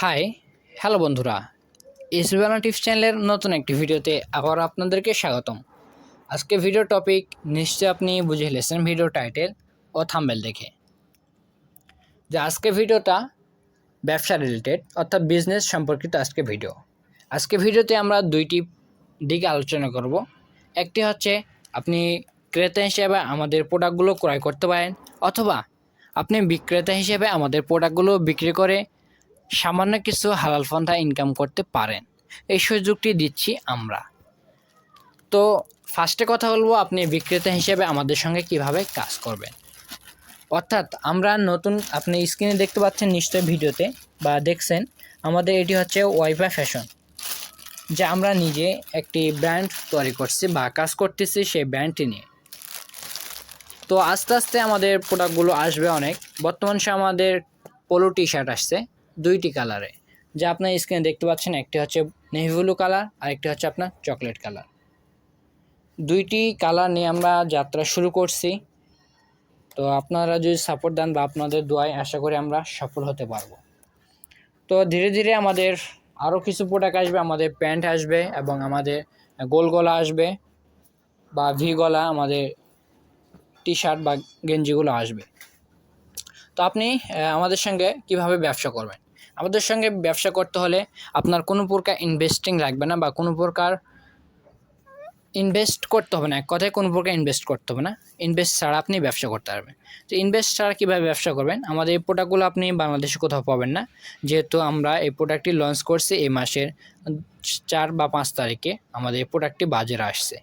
High, hello বন্ধুরা। Bangla tips চ্যানেলের নতুন একটি ভিডিওতে আবার আপনাদেরকে স্বাগতম। আজকে ভিডিও টপিক নিশ্চয়ই আপনি বুঝে ফেলেছেন ভিডিও টাইটেল ও থাম্বনেল দেখে, যে আজকে ভিডিওটা ব্যবসা রিলেটেড অর্থাৎ বিজনেস সম্পর্কিত আজকে ভিডিও। আজকে ভিডিওতে আমরা দুইটি দিক আলোচনা করব। একটি হচ্ছে আপনি ক্রেতা হিসেবে আমাদের প্রোডাক্টগুলো ক্রয় করতে পারেন, অথবা আপনি বিক্রেতা হিসেবে আমাদের প্রোডাক্টগুলো বিক্রি করে সামান্য কিছু হালাল পন্থা ইনকাম করতে পারেন। এই সুযোগটি দিচ্ছি আমরা। তো ফার্স্টে কথা বলবো আপনি বিক্রেতা হিসেবে আমাদের সঙ্গে কিভাবে কাজ করবেন। অর্থাৎ আমরা নতুন, আপনি স্ক্রিনে দেখতে পাচ্ছেন নিশ্চয়ই ভিডিওতে বা দেখছেন, আমাদের এটি হচ্ছে ওয়াইফাই ফ্যাশন, যা আমরা নিজে একটি ব্র্যান্ড তৈরি করছি বা কাজ করতেছি সেই ব্র্যান্ডটি নিয়ে। তো আস্তে আস্তে আমাদের প্রোডাক্টগুলো আসবে অনেক। বর্তমান সময়ে আমাদের পোলো টি শার্ট আসছে দুইটি কালারে, যা আপনার স্ক্রিনে দেখতে পাচ্ছেন। একটি হচ্ছে নেভি ব্লু কালার আর একটি হচ্ছে আপনার চকলেট কালার। দুইটি কালার নিয়ে আমরা যাত্রা শুরু করছি। তো আপনারা যদি সাপোর্ট দেন বা আপনাদের দোয়ায় আশা করি আমরা সফল হতে পারবো। তো ধীরে ধীরে আমাদের আরও কিছু প্রোডাক্ট আসবে। আমাদের প্যান্ট আসবে এবং আমাদের গোল গলা আসবে বা ভি গলা আমাদের টি শার্ট বা গেঞ্জিগুলো আসবে। তো আপনি আমাদের সঙ্গে কিভাবে ব্যবসা করবেন। আমাদের সঙ্গে ব্যবসা করতে হলে আপনার কোনো প্রকার ইনভেস্টিং লাগবে না বা কোনো প্রকার ইনভেস্ট করতে হবে না। এক কথায় কোনো প্রকার ইনভেস্ট করতে হবে না। ইনভেস্ট ছাড়া আপনি ব্যবসা করতে পারবেন। তো ইনভেস্ট ছাড়া কীভাবে ব্যবসা করবেন, আমাদের এই প্রোডাক্টগুলো আপনি বাংলাদেশে কোথাও পাবেন না, যেহেতু আমরা এই প্রোডাক্টটি লঞ্চ করছি এই মাসের 4 বা 5 তারিখে আমাদের এই প্রোডাক্টটি বাজারে আসছে।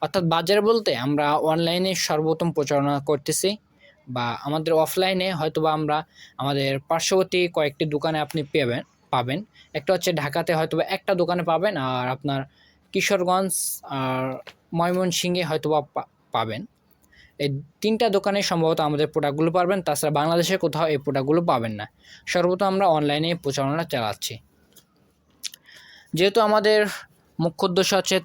অর্থাৎ বাজার বলতে আমরা অনলাইনে সর্বোত্তম প্রচারণা করতেছি, বা আমাদের অফলাইনে হয়তোবা আমরা আমাদের পার্শ্ববর্তী কয়েকটি দোকানে আপনি পাবেন। একটা হচ্ছে ঢাকাতে হয়তোবা একটা দোকানে পাবেন, আর আপনার কিশোরগঞ্জ আর ময়মনসিংহে হয়তোবা পাবেন। এই 3টা দোকানে সম্ভবত আমাদের প্রোডাক্টগুলো পাবেন। তাছাড়া বাংলাদেশে কোথাও এই প্রোডাক্টগুলো পাবেন না। সর্বপ্রথম আমরা অনলাইনে প্রচারণা চালাচ্ছি। যেহেতু আমাদের মুখ্য উদ্দেশ্য হচ্ছে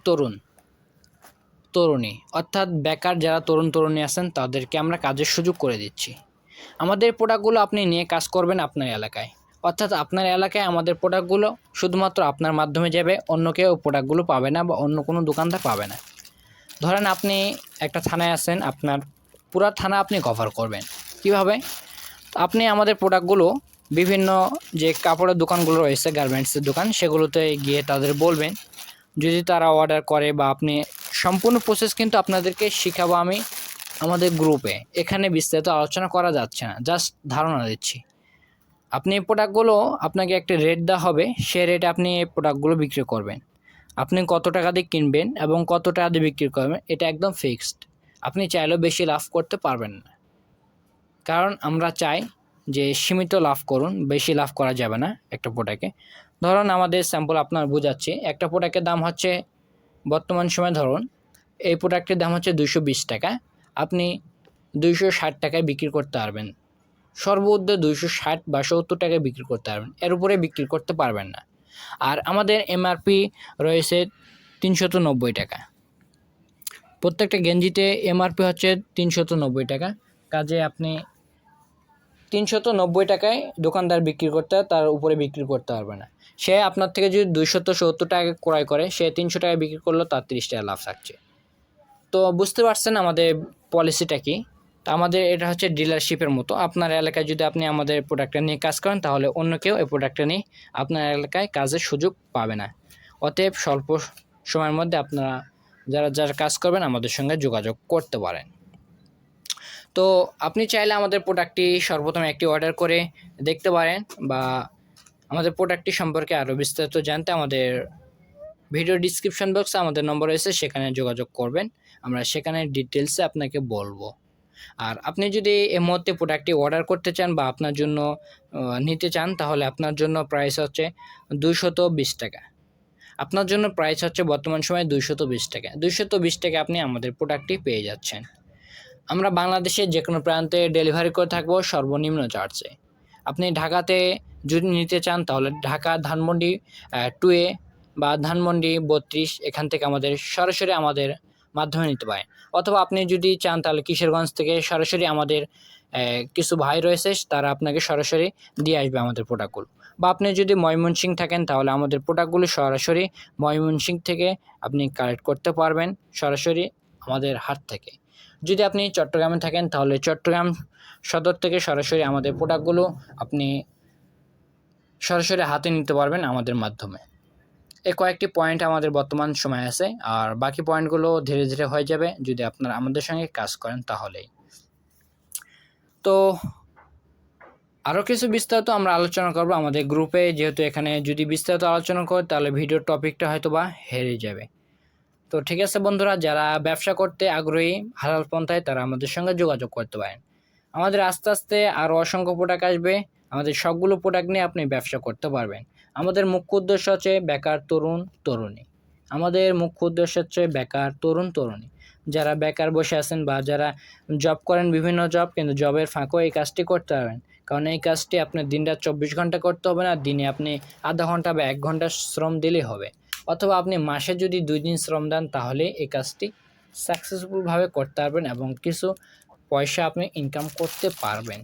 তরুণী, অর্থাৎ বেকার যারা তরুণ তরুণী আছেন তাদেরকে আমরা কাজের সুযোগ করে দিচ্ছি। আমাদের প্রোডাক্টগুলো আপনি নিয়ে কাজ করবেন আপনার এলাকায়, অর্থাৎ আপনার এলাকায় আমাদের প্রোডাক্টগুলো শুধুমাত্র আপনার মাধ্যমে যাবে, অন্য কেউ প্রোডাক্টগুলো পাবে না বা অন্য কোনো দোকানদার পাবে না। ধরেন আপনি একটা থানায় আছেন, আপনার পুরা থানা আপনি কভার করবেন। কিভাবে? আপনি আমাদের প্রোডাক্টগুলো বিভিন্ন যে কাপড়ের দোকানগুলো রয়েছে, গার্মেন্টসের দোকান, সেগুলোতে গিয়ে তাদের বলবেন। যদি তারা অর্ডার করে বা আপনি সম্পূর্ণ প্রসেস কিন্তু আপনাদেরকে শেখাবো আমি আমাদের গ্রুপে। এখানে বিস্তারিত আলোচনা করা যাচ্ছে না, জাস্ট ধারণা দিচ্ছি। আপনি এই প্রোডাক্টগুলো, আপনাকে একটা রেট দেওয়া হবে, সে রেটে আপনি এই প্রোডাক্টগুলো বিক্রি করবেন। আপনি কত টাকা দিয়ে কিনবেন এবং কত টাকা দিয়ে বিক্রি করবেন এটা একদম ফিক্সড। আপনি চাইলেও বেশি লাভ করতে পারবেন না, কারণ আমরা চাই যে সীমিত লাভ করুন, বেশি লাভ করা যাবে না একটা প্রোডাক্টে। ধরুন আমাদের স্যাম্পল আপনার বোঝাচ্ছি, একটা প্রোডাক্টের দাম হচ্ছে বর্তমান সময় ধরুন এই প্রোডাক্টের দাম হচ্ছে 220 টাকা, আপনি 260 টাকায় বিক্রি করতে পারবেন। সর্বোচ্চ 260 বা 70 টাকায় বিক্রি করতে পারবেন, এর উপরে বিক্রি করতে পারবেন না। আর আমাদের এমআরপি রয়েছে 390 টাকা। প্রত্যেকটা গেঞ্জিতে এমআরপি হচ্ছে 390 টাকা। কাজে আপনি 390 টাকায় দোকানদার বিক্রি করতে, তার উপরে বিক্রি করতে পারবে না। সে আপনার থেকে যদি 270 টাকা ক্রয় করে, সে 300 টাকায় বিক্রি করলো, তার 30 টাকা লাভ থাকছে। তো বুঝতে পারছেন আমাদের পলিসিটা কি। তা আমাদের এটা হচ্ছে ডিলারশিপের মতো। আপনার এলাকায় যদি আপনি আমাদের প্রোডাক্টটা নিয়ে কাজ করেন, তাহলে অন্য কেউ এই প্রোডাক্টটা নিয়ে আপনার এলাকায় কাজের সুযোগ পাবে না। অতএব স্বল্প সময়ের মধ্যে আপনারা যারা কাজ করবেন আমাদের সঙ্গে যোগাযোগ করতে পারেন। তো আপনি চাইলে আমাদের প্রোডাক্টটি সর্বপ্রথম একটি অর্ডার করে দেখতে পারেন, বা আমাদের প্রোডাক্টটি সম্পর্কে আরও বিস্তারিত জানতে আমাদের ভিডিও ডিসক্রিপশন বক্সে আমাদের নম্বর রয়েছে, সেখানে যোগাযোগ করবেন। আমরা সেখানে ডিটেলসে আপনাকে বলবো। আর আপনি যদি এই মুহূর্তে প্রোডাক্টটি অর্ডার করতে চান বা আপনার জন্য নিতে চান, তাহলে আপনার জন্য প্রাইস হচ্ছে 220 টাকা। আপনার জন্য প্রাইস হচ্ছে বর্তমান সময়ে 220 টাকা। 220 টাকা আপনি আমাদের প্রোডাক্টটি পেয়ে যাচ্ছেন। আমরা বাংলাদেশের যে কোনো প্রান্তে ডেলিভারি করে থাকবো সর্বনিম্ন চার্জে। আপনি ঢাকাতে যদি নিতে চান, তাহলে ঢাকা ধানমন্ডি 2A বা ধানমন্ডি 32, এখান থেকে আমাদের সরাসরি আমাদের মাধ্যমে নিতে পারেন। অথবা আপনি যদি চান তাহলে কিশোরগঞ্জ থেকে সরাসরি আমাদের কিছু ভাই রয়েছে, তারা আপনাকে সরাসরি দিয়ে আসবে আমাদের প্রোডাক্টগুলো। বা আপনি যদি ময়মনসিংহ থাকেন তাহলে আমাদের প্রোডাক্টগুলো সরাসরি ময়মনসিংহ থেকে আপনি কালেক্ট করতে পারবেন, সরাসরি আমাদের হাট থেকে। যদি আপনি চট্টগ্রামে থাকেন তাহলে চট্টগ্রাম সদর থেকে সরাসরি আমাদের প্রোডাক্টগুলো আপনি সরাসরি হাতে নিতে পারবেন আমাদের মাধ্যমে। এই কয়েকটি পয়েন্ট আমাদের বর্তমান সময়ে আছে, আর বাকি পয়েন্টগুলো ধীরে ধীরে হয়ে যাবে যদি আপনারা আমাদের সঙ্গে কাজ করেন তাহলেই। তো আরও কিছু বিস্তারিত আমরা আলোচনা করব আমাদের গ্রুপে, যেহেতু এখানে যদি বিস্তারিত আলোচনা করি তাহলে ভিডিওর টপিকটা হয়তো বা হেরে যাবে। তো ঠিক আছে বন্ধুরা, যারা ব্যবসা করতে আগ্রহী হালাল পন্থায় তারা আমাদের সঙ্গে যোগাযোগ করতে পারেন। আমাদের আস্তে আস্তে আরও অসংখ্য প্রোডাক্ট আসবে, আমাদের সবগুলো প্রোডাক্ট নিয়ে আপনি ব্যবসা করতে পারবেন। আমাদের মুখ্য উদ্দেশ্য হচ্ছে বেকার তরুণ তরুণী। আমাদের মুখ্য উদ্দেশ্য হচ্ছে বেকার তরুণ তরুণী, যারা বেকার বসে আছেন বা যারা জব করেন বিভিন্ন জব, কিন্তু জবের ফাঁকেও এই কাজটি করতে পারবেন। কারণ এই কাজটি আপনার দিনরাত 24 ঘন্টা করতে হবে না, দিনে আপনি আধা ঘন্টা বা 1 ঘন্টা শ্রম দিলেই হবে। অথবা আপনি মাসে যদি 2 দিন শ্রম দেন তাহলে এই কাজটি সাকসেসফুলভাবে করতে পারবেন এবং কিছু পয়সা আপনি ইনকাম করতে পারবেন।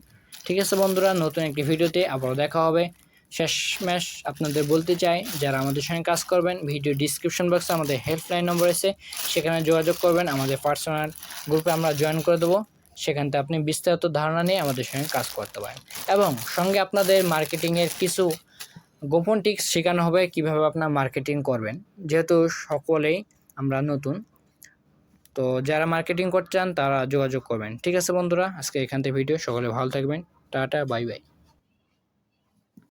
ঠিক আছে বন্ধুরা, নতুন একটি ভিডিওতে আবারও দেখা হবে। শেষমেশ আপনাদের বলতে চাই, যারা আমাদের সঙ্গে কাজ করবেন ভিডিও ডিসক্রিপশন বক্সে আমাদের হেল্পলাইন নম্বর আছে, সেখানে যোগাযোগ করবেন। আমাদের পার্সোনাল গ্রুপে আমরা জয়েন করে দেবো, সেখান থেকে আপনি বিস্তারিত ধারণা নিয়ে আমাদের সঙ্গে কাজ করতে পারেন এবং সঙ্গে আপনাদের মার্কেটিংয়ের কিছু গোপন টিপস শেখানো হবে কিভাবে আপনার মার্কেটিং করবেন, যেহেতু সকলেই আমরা নতুন। তো যারা মার্কেটিং করতে চান তারা যোগাযোগ করবেন। ঠিক আছে বন্ধুরা, আজকে এখান থেকে ভিডিও, সকলে ভালো থাকবেন। Tata, bye bye.